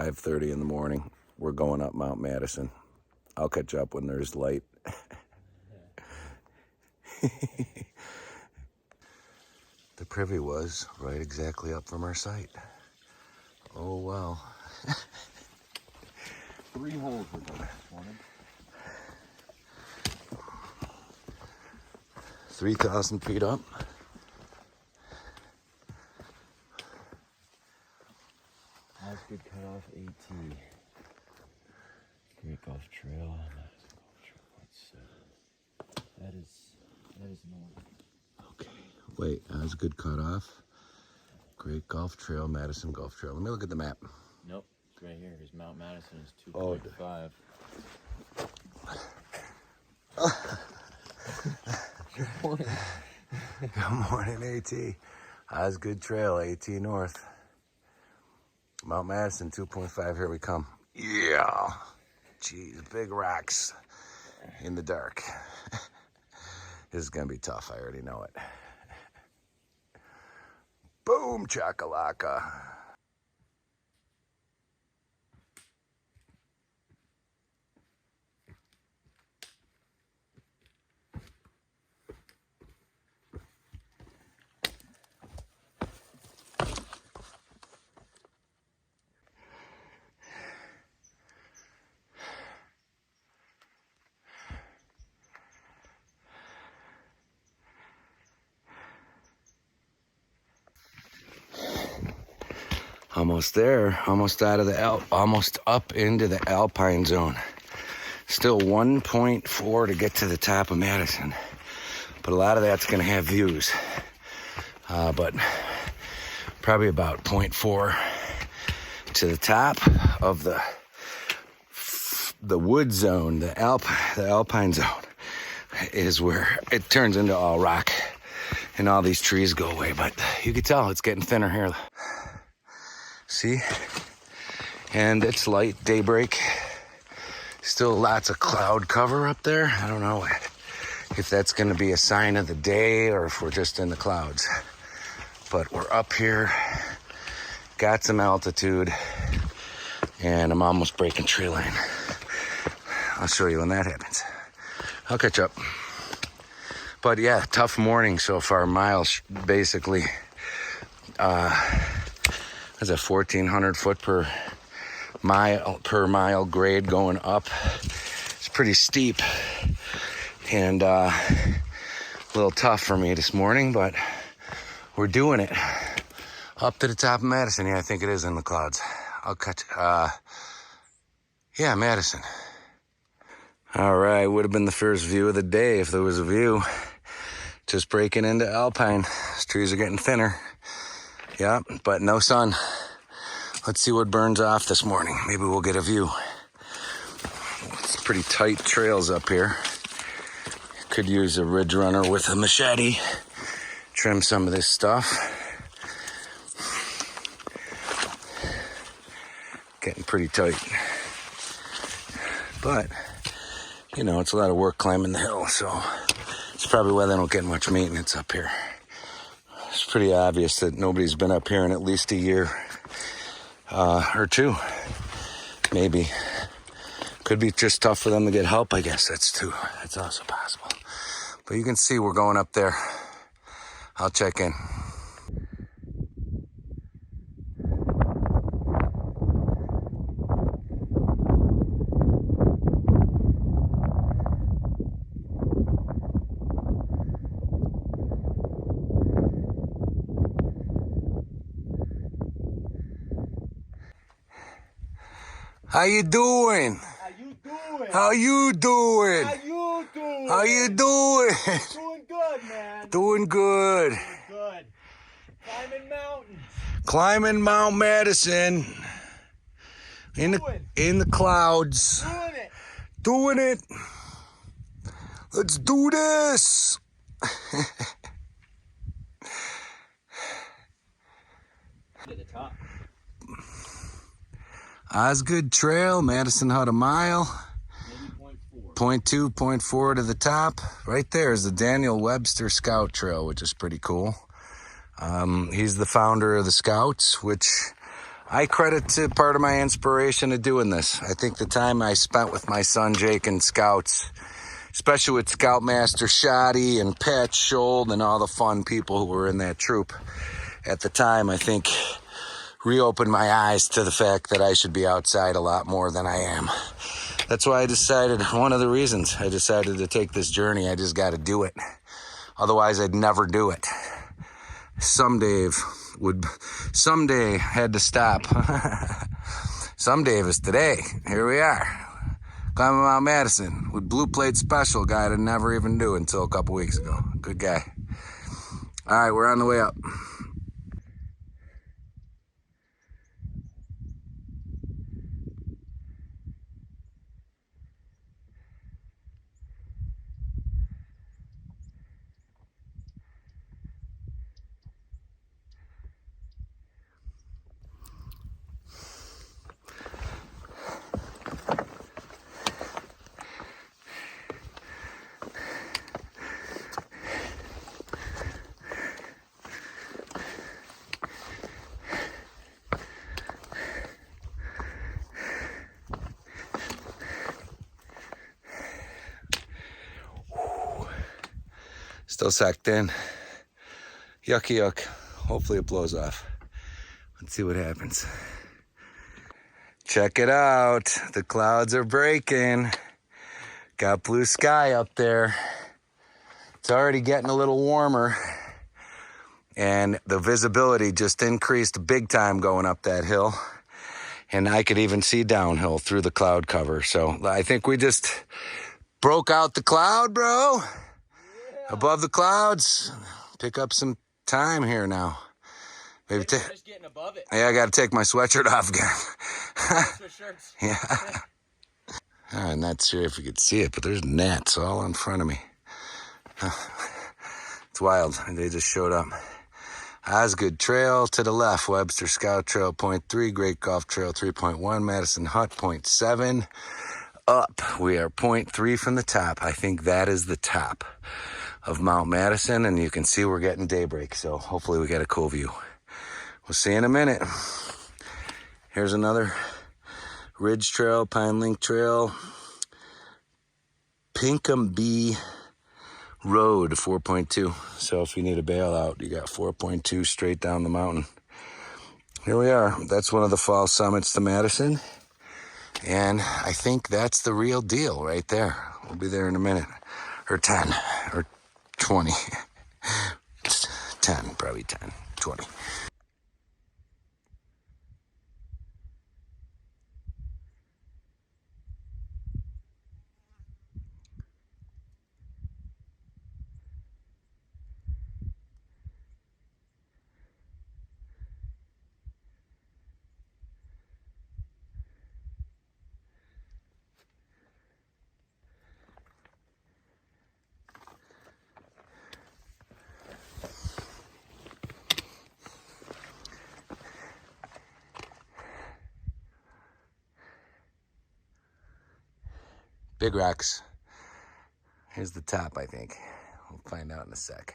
5:30 in the morning. We're going up Mount Madison. I'll catch up when there's light. The privy was right exactly up from our site. Oh well. 3 holes were done this morning. 3,000 feet up. That's good cutoff, AT. Great golf trail. That is north. Okay, wait, that was a good cutoff. Great golf trail, Madison Golf Trail. Let me look at the map. Nope, it's right here. Because Mount Madison is 2.5. Good morning. Good morning, AT. Osgood Trail, AT North. Mount Madison, 2.5, here we come. Yeah. Jeez, big rocks in the dark. This is gonna be tough, I already know it. Boom, chakalaka. Almost there, almost out of the almost up into the alpine zone. Still 1.4 to get to the top of Madison, but a lot of that's going to have views. But probably about 0.4 to the top of the wood zone, the alpine zone, is where it turns into all rock and all these trees go away. But you can tell it's getting thinner here. See? And it's light, daybreak. Still lots of cloud cover up there. I don't know if that's going to be a sign of the day or if we're just in the clouds. But we're up here, got some altitude, and I'm almost breaking tree line. I'll show you when that happens. I'll catch up. But yeah, tough morning so far. Miles, basically. That's a 1,400 foot per mile grade going up. It's pretty steep and a little tough for me this morning, but we're doing it. Up to the top of Madison. Yeah, I think it is in the clouds. I'll catch. Yeah, Madison. All right, would have been the first view of the day if there was a view. Just breaking into alpine. These trees are getting thinner. Yeah, but no sun. Let's see what burns off this morning. Maybe we'll get a view. It's pretty tight trails up here. Could use a ridge runner with a machete. Trim some of this stuff. Getting pretty tight. But, you know, it's a lot of work climbing the hill, so it's probably why they don't get much maintenance up here. It's pretty obvious that nobody's been up here in at least a year or two, maybe. Could be just tough for them to get help, I guess. That's also possible. But you can see we're going up there. I'll check in. How you doing? How you doing? How you doing? How you doing? How you doing? Doing good, man. Doing good. Good. Climbing mountains. Climbing Mount Madison. In the clouds. Doing it. Doing it. Let's do this. To the top. Osgood Trail, Madison Hut a mile. Maybe 0.2, 0.4 to the top. Right there is the Daniel Webster Scout Trail, which is pretty cool. He's the founder of the Scouts, which I credit to part of my inspiration of doing this. I think the time I spent with my son Jake and scouts, especially with Scoutmaster Shoddy and Pat Schold and all the fun people who were in that troop at the time, I think reopened my eyes to the fact that I should be outside a lot more than I am. That's why I decided, one of the reasons I decided to take this journey, I just got to do it. Otherwise, I'd never do it. Someday had to stop. Someday was today. Here we are, climbing Mount Madison with Blue Plate Special, guy that never even knew until a couple weeks ago. Good guy. All right, we're on the way up. Still sacked in. Yucky yuck. Hopefully it blows off. Let's see what happens. Check it out. The clouds are breaking. Got blue sky up there. It's already getting a little warmer. And the visibility just increased big time going up that hill. And I could even see downhill through the cloud cover. So I think we just broke out the cloud, bro. Above the clouds. Pick up some time here now. Maybe just getting above it. Yeah, I got to take my sweatshirt off again. Switch shirts. Yeah. I'm not sure if you could see it, but there's gnats all in front of me. It's wild. They just showed up. Osgood Trail to the left. Webster Scout Trail 0.3. Great Golf Trail 3.1. Madison Hut 0.7. Up. We are 0.3 from the top. I think that is the top of Mount Madison, and you can see we're getting daybreak, so hopefully we get a cool view. We'll see you in a minute. Here's another Ridge Trail, Pine Link Trail, Pinkham B Road 4.2. So if you need a bailout, you got 4.2 straight down the mountain. Here we are. That's one of the fall summits to Madison. And I think that's the real deal right there. We'll be there in a minute. Or 10, or 20. 10, probably 10, 20. Big rocks. Here's the top, I think. We'll find out in a sec.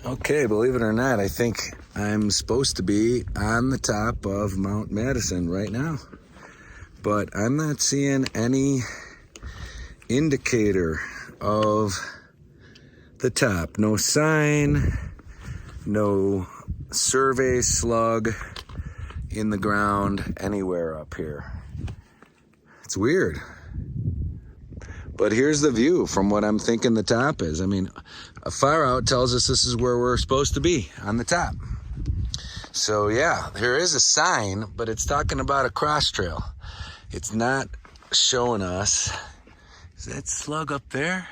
Okay, believe it or not, I think I'm supposed to be on the top of Mount Madison right now. But I'm not seeing any indicator of the top. No sign, no survey slug in the ground anywhere up here. It's weird. But here's the view from what I'm thinking the top is. I mean, a far out tells us this is where we're supposed to be, on the top. So yeah, there is a sign, but it's talking about a cross trail. It's not showing us. Is that slug up there?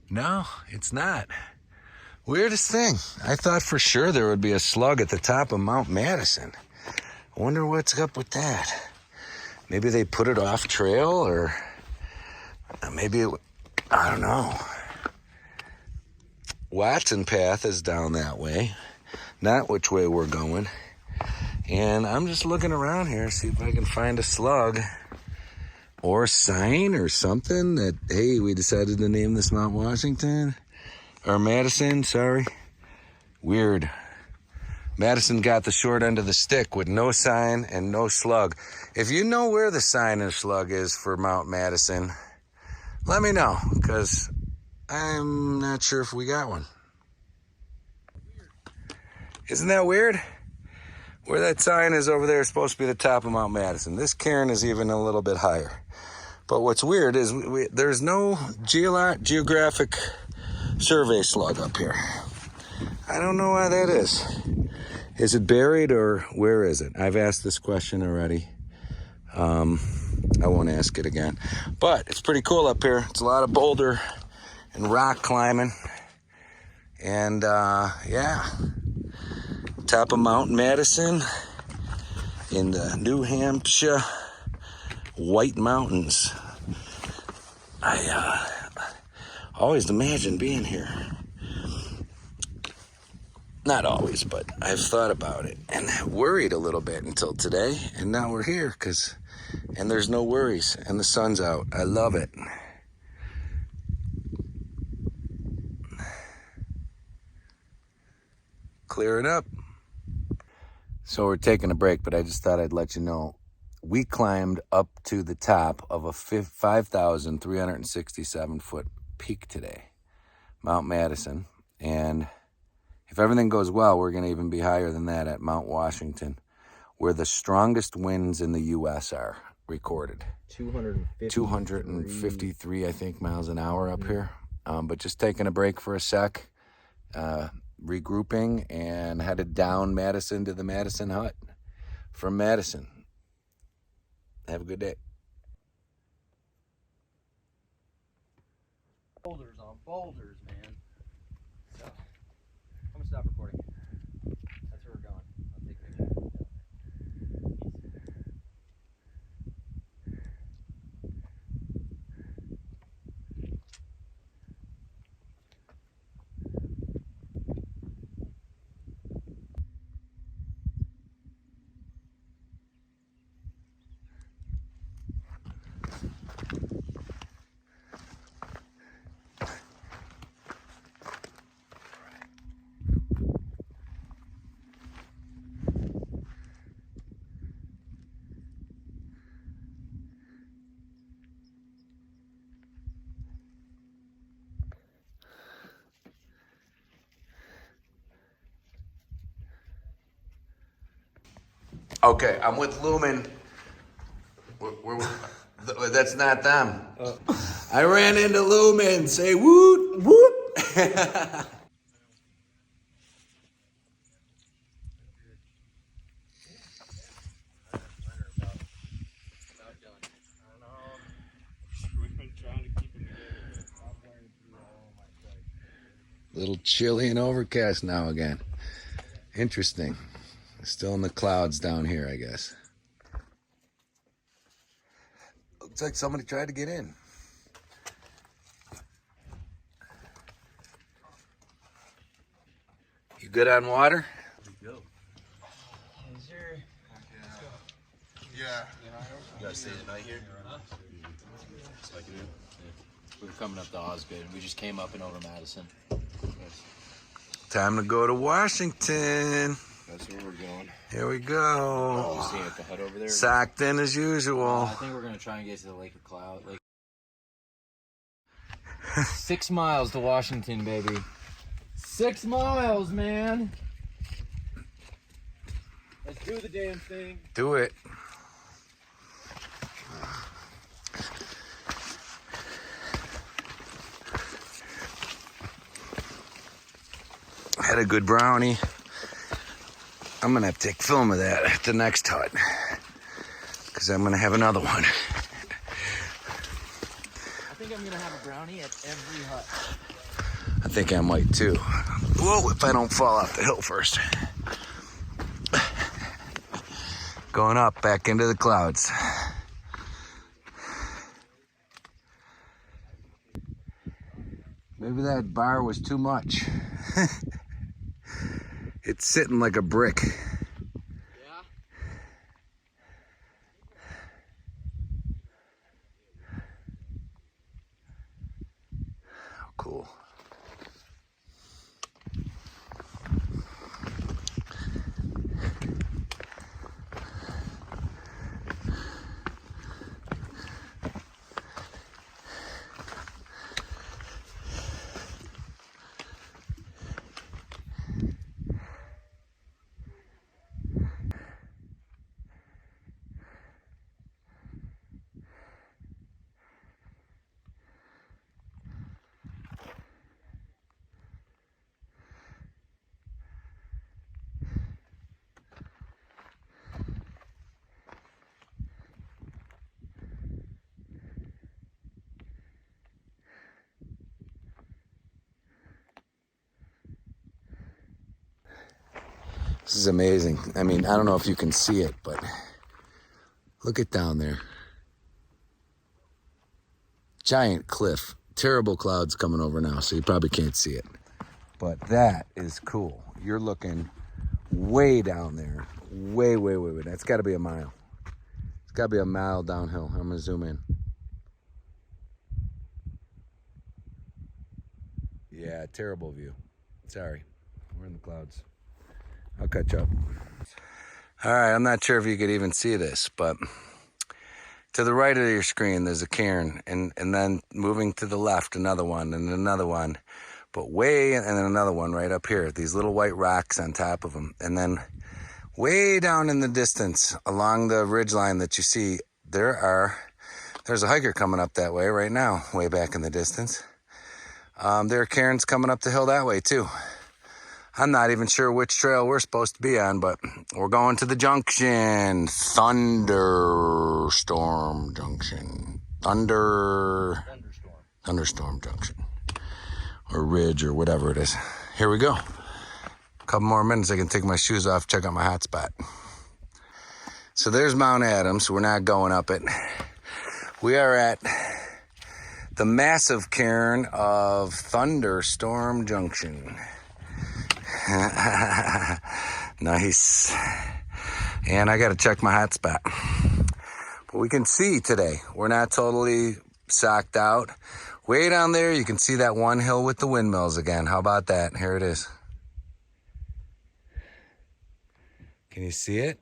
No, it's not. Weirdest thing. I thought for sure there would be a slug at the top of Mount Madison. I wonder what's up with that. Maybe they put it off trail, or maybe I don't know. Watson Path is down that way, not which way we're going. And I'm just looking around here, see if I can find a slug or a sign or something that, hey, we decided to name this Mount Washington, or Madison, sorry. Weird. Madison got the short end of the stick with no sign and no slug. If you know where the sign and slug is for Mount Madison, let me know, because I'm not sure if we got one. Isn't that weird? Where that sign is over there is supposed to be the top of Mount Madison. This cairn is even a little bit higher. But what's weird is there's no geographic survey slug up here. I don't know why that is. Is it buried or where is it? I've asked this question already. I won't ask it again. But it's pretty cool up here. It's a lot of boulder and rock climbing. And yeah, top of Mount Madison in the New Hampshire White Mountains. I always imagined being here. Not always, but I've thought about it and worried a little bit until today. And now we're here and there's no worries and the sun's out. I love it. Clearing up. So we're taking a break, but I just thought I'd let you know. We climbed up to the top of a 5,367 foot peak today, Mount Madison. And if everything goes well, we're going to even be higher than that at Mount Washington, where the strongest winds in the U.S. are recorded. 253, I think, miles an hour up here. But just taking a break for a sec, regrouping, and headed down Madison to the Madison Hut from Madison. Have a good day. Boulders on boulders, man. So, I'm gonna stop recording. That's where we're going. I'll take pictures. Okay, I'm with Lumen. That's not them. I ran into Lumen. Say woot, woot. Little chilly and overcast now again. Interesting. Still in the clouds down here, I guess. Looks like somebody tried to get in. You good on water? Is there... Yeah. You guys stay the night here? Like you do? We were coming up to Osgood, and we just came up and over Madison. Time to go to Washington. That's where we're going. Here we You go. seeing at the hut over there? Socked in as usual. I think we're gonna try and get to the Lake of Cloud. 6 miles to Washington, baby. 6 miles, man. Let's do the damn thing. Do it. Had a good brownie. I'm gonna have to take film of that at the next hut, because I'm gonna have another one. I think I'm gonna have a brownie at every hut. I think I might too. Whoa, if I don't fall off the hill first. Going up, back into the clouds. Maybe that bar was too much. It's sitting like a brick. Yeah? Oh, cool. This is amazing. I mean, I don't know if you can see it, but look at down there. Giant cliff. Terrible clouds coming over now, so you probably can't see it. But that is cool. You're looking way down there. Way, way, way, way. That's got to be a mile. It's got to be a mile downhill. I'm going to zoom in. Yeah, terrible view. Sorry. We're in the clouds. I'll catch up. All right, I'm not sure if you could even see this, but to the right of your screen, there's a cairn, and then moving to the left, another one, and another one, but way, and then another one right up here, these little white rocks on top of them. And then way down in the distance, along the ridgeline that you see, there's a hiker coming up that way right now, way back in the distance. There are cairns coming up the hill that way too. I'm not even sure which trail we're supposed to be on, but we're going to the junction. Thunderstorm Junction. Thunderstorm Junction. Or Ridge or whatever it is. Here we go. A couple more minutes, I can take my shoes off, check out my hot spot. So there's Mount Adams. We're not going up it. We are at the massive cairn of Thunderstorm Junction. Nice. And I got to check my hot spot. But we can see today. We're not totally socked out. Way down there, you can see that one hill with the windmills again. How about that? Here it is. Can you see it?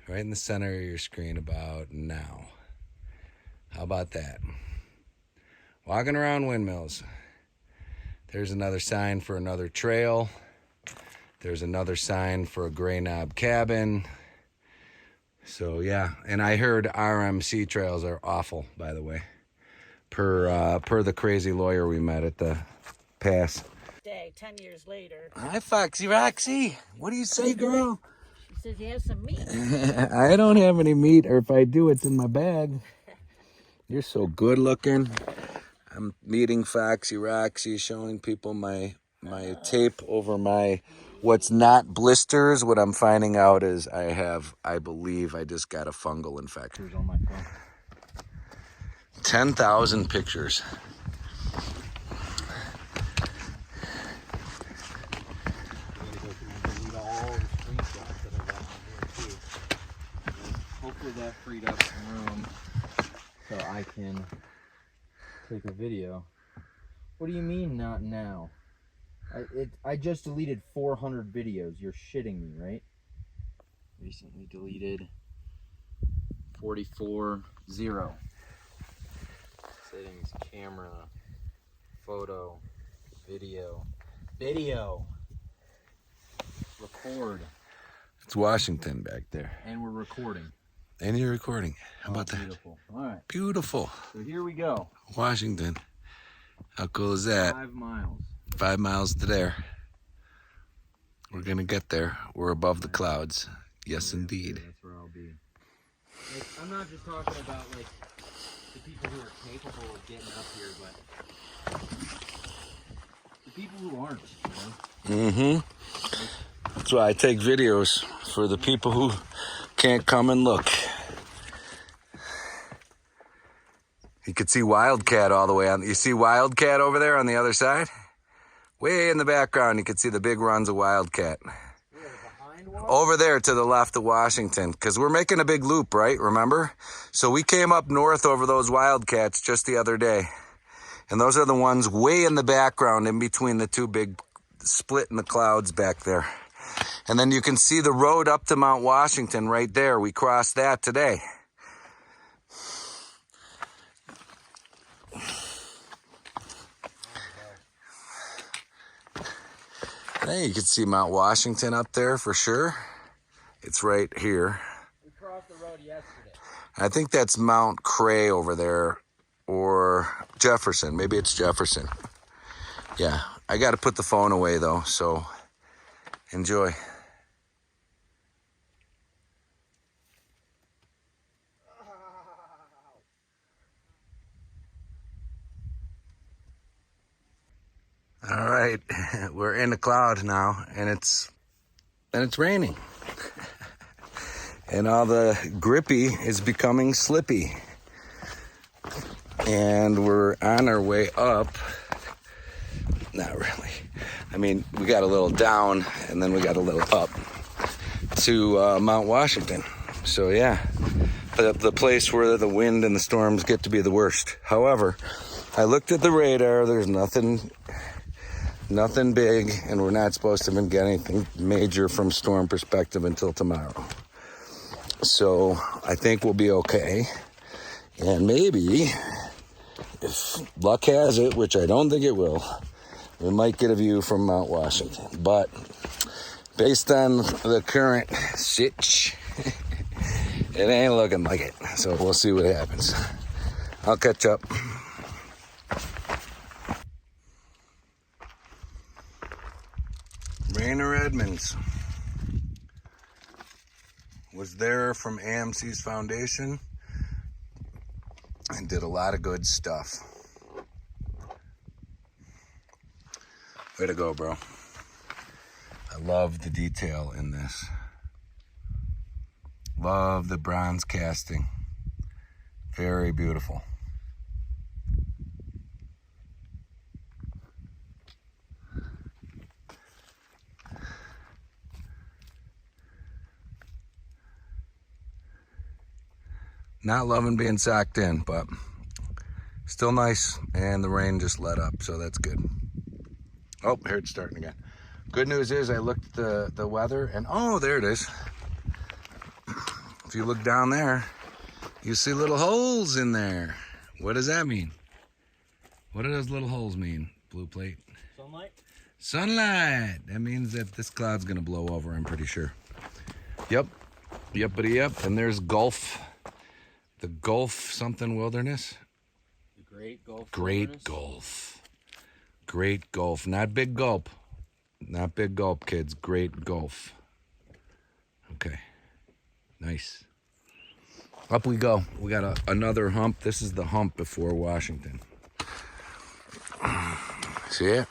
Right in the center of your screen about now. How about that? Walking around windmills. There's another sign for another trail. There's another sign for a gray knob cabin. So yeah, and I heard RMC trails are awful, by the way, per the crazy lawyer we met at the pass. 10 years later. Hi, Foxy Roxy. What do you say, girl? She says you have some meat. I don't have any meat, or if I do, it's in my bag. You're so good looking. I'm meeting Foxy Roxy, showing people my tape over my what's not blisters. What I'm finding out is I believe I just got a fungal infection. On my phone. 10,000 pictures. Hopefully that freed up some room so I can take a video. What do you mean not now? I just deleted 400 videos. You're shitting me, right? Recently deleted 44 0. Settings, camera, photo, video, record. It's Washington back there. And we're recording. And you're recording. How about that? Beautiful. All right. Beautiful. So here we go. Washington. How cool is that? 5 miles. 5 miles to there. We're going to get there. We're above the clouds. Yes, indeed. That's where I'll be. Like, I'm not just talking about, like, the people who are capable of getting up here, but the people who aren't, you know? Mm-hmm. That's why I take videos for the people who can't come and look. You could see Wildcat all the way on. You see Wildcat over there on the other side? Way in the background, you could see the big runs of Wildcat. Over there to the left of Washington, because we're making a big loop, right? Remember? So we came up north over those Wildcats just the other day. And those are the ones way in the background in between the two big split in the clouds back there. And then you can see the road up to Mount Washington right there. We crossed that today. Hey, you can see Mount Washington up there for sure. It's right here. We crossed the road yesterday. I think that's Mount Cray over there, or Jefferson. Maybe it's Jefferson. Yeah, I got to put the phone away though, so enjoy. All right, we're in the cloud now, and it's raining. And all the grippy is becoming slippy. And we're on our way up. Not really. I mean, we got a little down, and then we got a little up to Mount Washington. So yeah, the place where the wind and the storms get to be the worst. However, I looked at the radar. There's nothing big, and we're not supposed to even get anything major from storm perspective until tomorrow. So I think we'll be okay. And maybe, if luck has it, which I don't think it will, we might get a view from Mount Washington. But based on the current sitch, it ain't looking like it. So we'll see what happens. I'll catch up. Rainer Edmonds was there from AMC's foundation and did a lot of good stuff. Way to go, bro. I love the detail in this. Love the bronze casting. Very beautiful. Not loving being socked in, but still nice. And the rain just let up, so that's good. Oh, here it's starting again. Good news is I looked at the weather, and oh, there it is. If you look down there, you see little holes in there. What does that mean? What do those little holes mean, Blue Plate? Sunlight? Sunlight. That means that this cloud's gonna blow over, I'm pretty sure. Yep. Yepity yep. And there's Gulf. The Gulf something wilderness. The Great Gulf. Great Wilderness? Gulf. Great Gulf. Not big gulp. Not big gulp, kids. Great Gulf. Okay. Nice. Up we go. We got another hump. This is the hump before Washington. See it?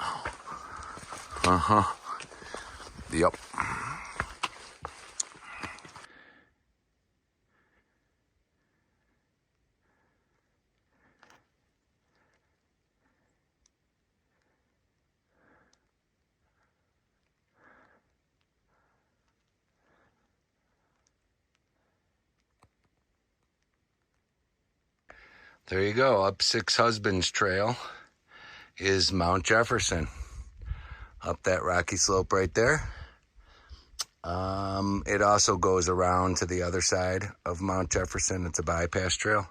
Uh-huh. Yep. There you go. Up Six Husbands Trail is Mount Jefferson. Up that rocky slope right there. It also goes around to the other side of Mount Jefferson. It's a bypass trail.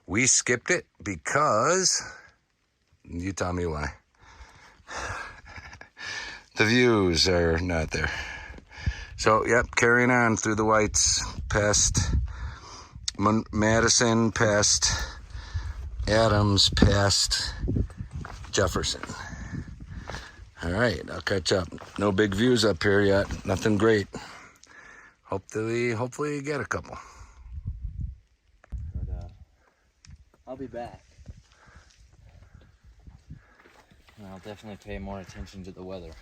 We skipped it because, you tell me why. The views are not there. So, yep, carrying on through the whites, past Madison, past Adams, past Jefferson. All right, I'll catch up. No big views up here yet. Nothing great. Hopefully you get a couple. But, I'll be back. And I'll definitely pay more attention to the weather.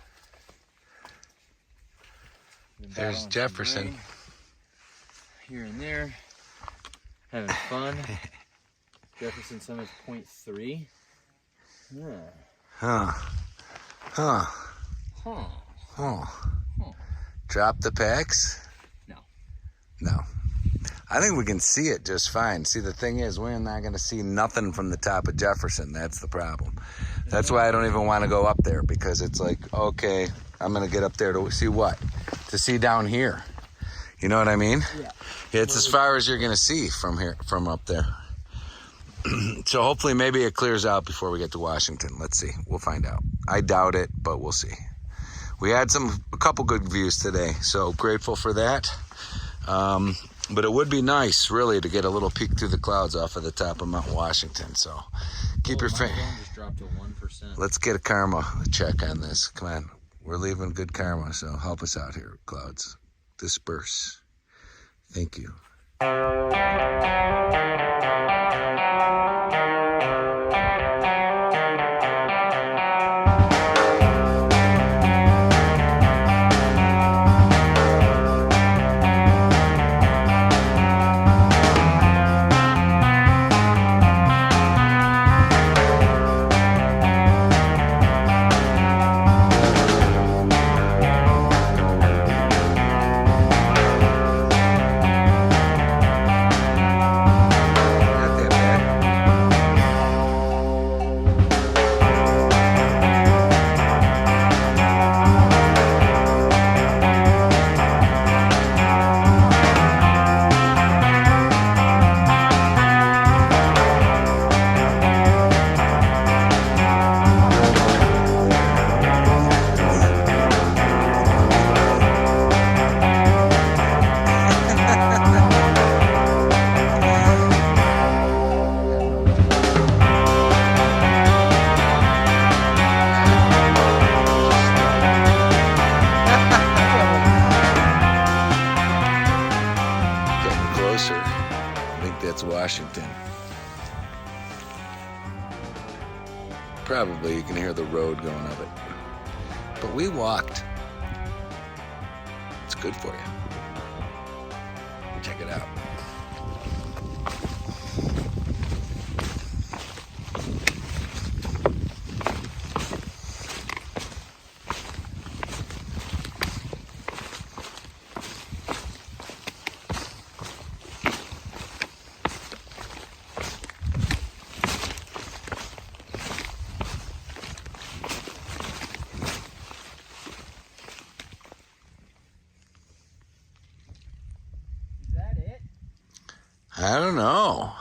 There's Jefferson. Here and there. Having fun. Jefferson Summit's 0.3. Yeah. Huh. Huh. Drop the packs? No. No. I think we can see it just fine. See, the thing is, we're not going to see nothing from the top of Jefferson. That's the problem. That's why I don't even want to go up there, because it's like, okay, I'm going to get up there to see what? To see down here. You know what I mean? Yeah. It's as far as you're going to see from here, from up there. So hopefully maybe it clears out before we get to Washington. Let's see. We'll find out. I doubt it, but we'll see. We had a couple good views today, so grateful for that. But it would be nice, really, to get a little peek through the clouds off of the top of Mount Washington. So keep your phone just dropped to 1%. Let's get a karma check on this. Come on. We're leaving good karma, so help us out here, clouds. Disperse. Thank you. Washington. Probably you can hear the road going of it. But we walked. It's good for you. Check it out. I don't know.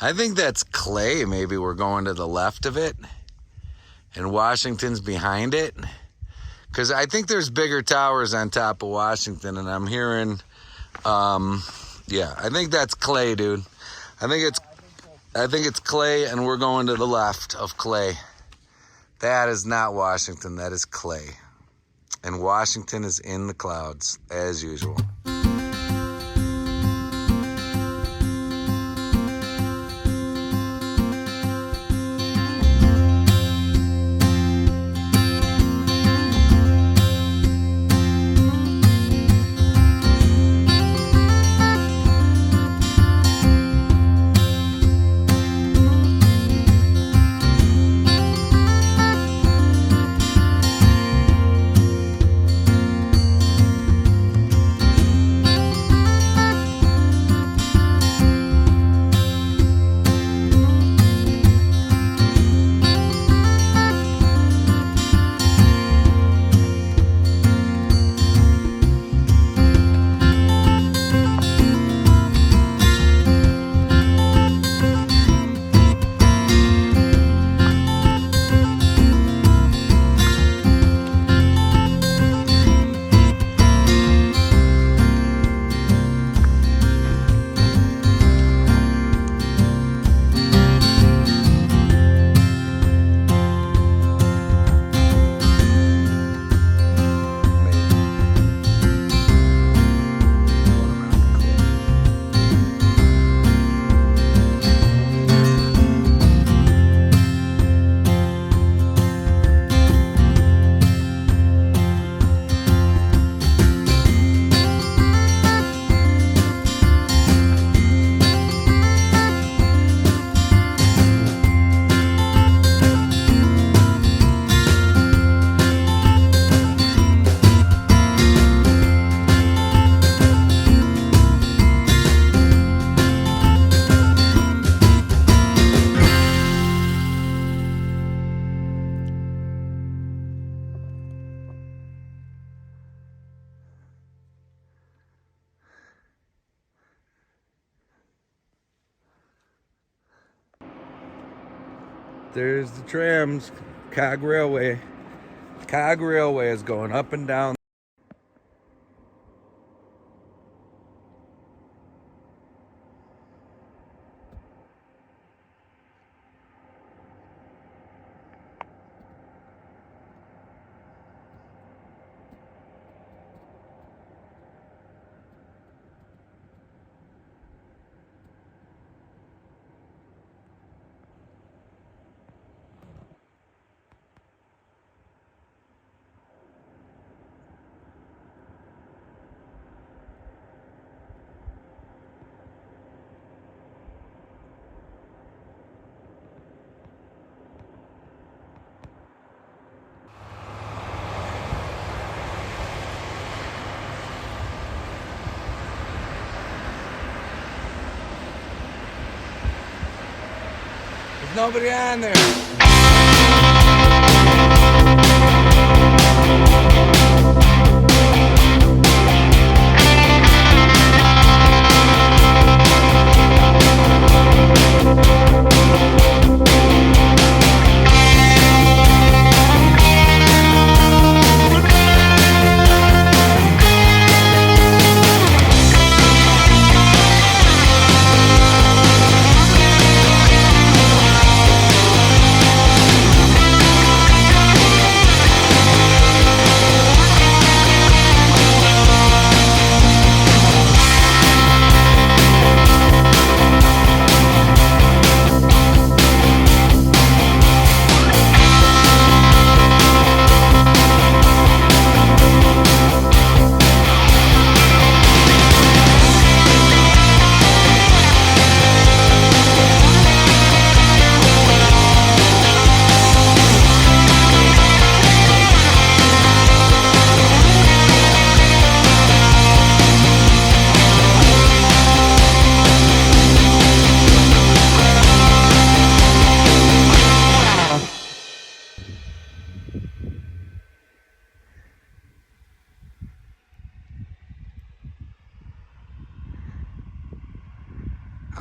I think that's clay. Maybe we're going to the left of it and Washington's behind it. Because I think there's bigger towers on top of Washington, and I'm hearing, yeah, I think that's clay, dude. I think it's clay, and we're going to the left of clay. That is not Washington, that is clay. And Washington is in the clouds, as usual. There's the trams, Cog Railway. Cog Railway is going up and down. There's nobody on there.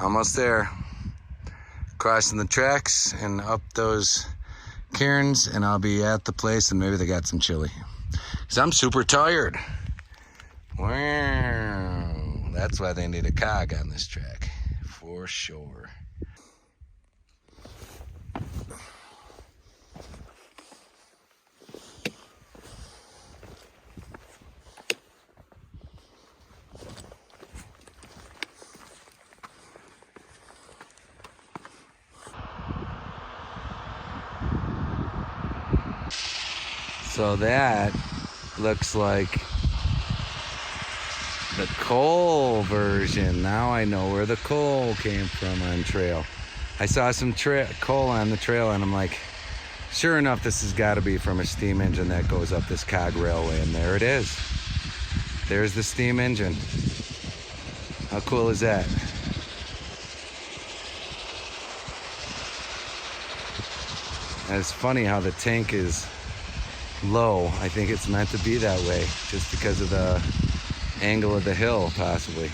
Almost there. Crossing the tracks and up those cairns, and I'll be at the place, and maybe they got some chili. Because I'm super tired. Wow. That's why they need a cog on this track. For sure. So that looks like the coal version. Now I know where the coal came from on trail. I saw some coal on the trail, and I'm like, sure enough, this has got to be from a steam engine that goes up this cog railway, and there it is. There's the steam engine. How cool is that? And it's funny how the tank is low. I think it's meant to be that way just because of the angle of the hill, possibly.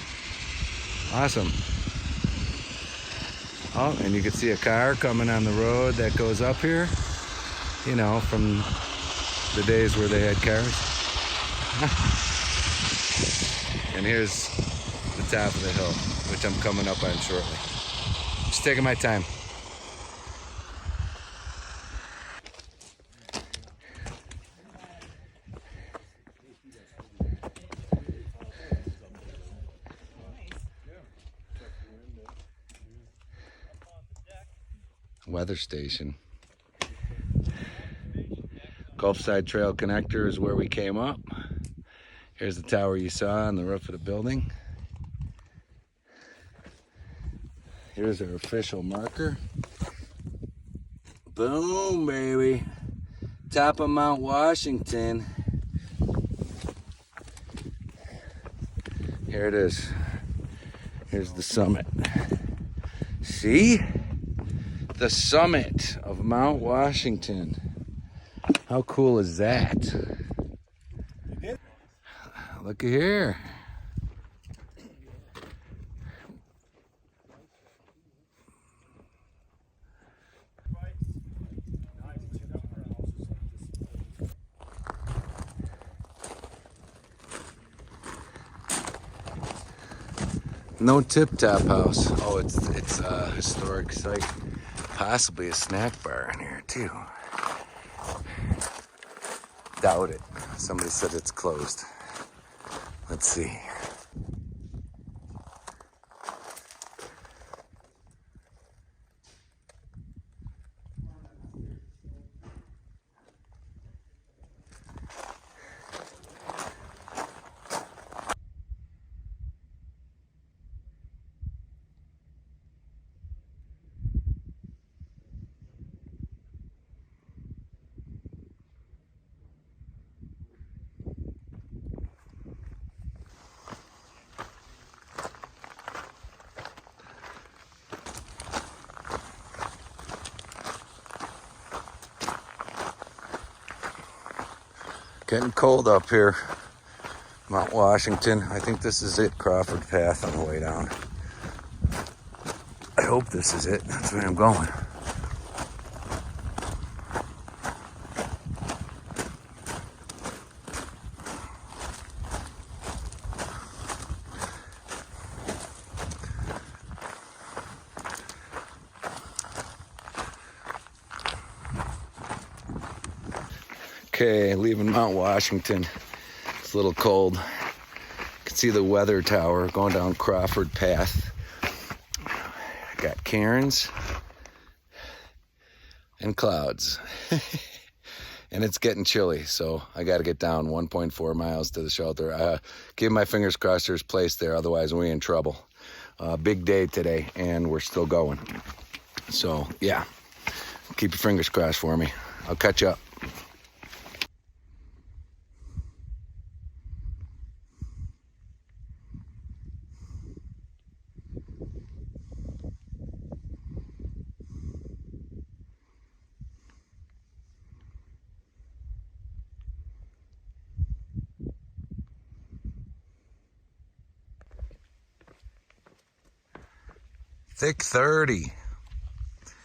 Awesome. Oh, and you can see a car coming on the road that goes up here, you know, from the days where they had cars. And here's the top of the hill, which I'm coming up on shortly. Just taking my time. Weather station. Gulfside Trail Connector is where we came up. Here's the tower you saw on the roof of the building. Here's our official marker. Boom, baby. Top of Mount Washington. Here it is. Here's the summit. See? The summit of Mount Washington. How cool is that? Look at here. No tip-top house. Oh, it's a historic site. Possibly a snack bar in here too. Doubt it. Somebody said it's closed. Let's see. Getting cold up here. Mount Washington. I think this is it. Crawford Path on the way down. I hope this is it. That's where I'm going. Okay, leaving Mount Washington. It's a little cold. You can see the weather tower going down Crawford Path. I got cairns and clouds. And it's getting chilly, so I got to get down 1.4 miles to the shelter. Keep my fingers crossed there's place there, otherwise we're in trouble. Big day today, and we're still going. So, yeah, keep your fingers crossed for me. I'll catch you up. Thick 30.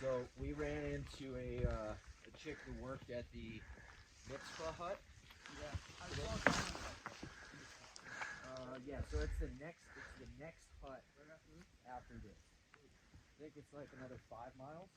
So we ran into a chick who worked at the mitzvah hut. Yeah, so it's the next hut after this. I think it's like another 5 miles.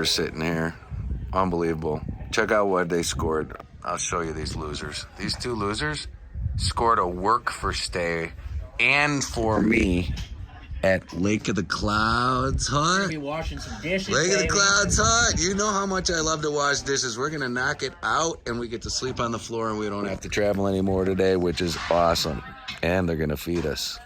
Sitting here, unbelievable. Check out what they scored. I'll show you these losers. These two losers scored a work for stay and for me at Lake of the Clouds hut. Be washing some dishes. Lake of the baby. Clouds hut. You know how much I love to wash dishes. We're gonna knock it out and we get to sleep on the floor and we don't have to travel anymore today, which is awesome. And they're gonna feed us.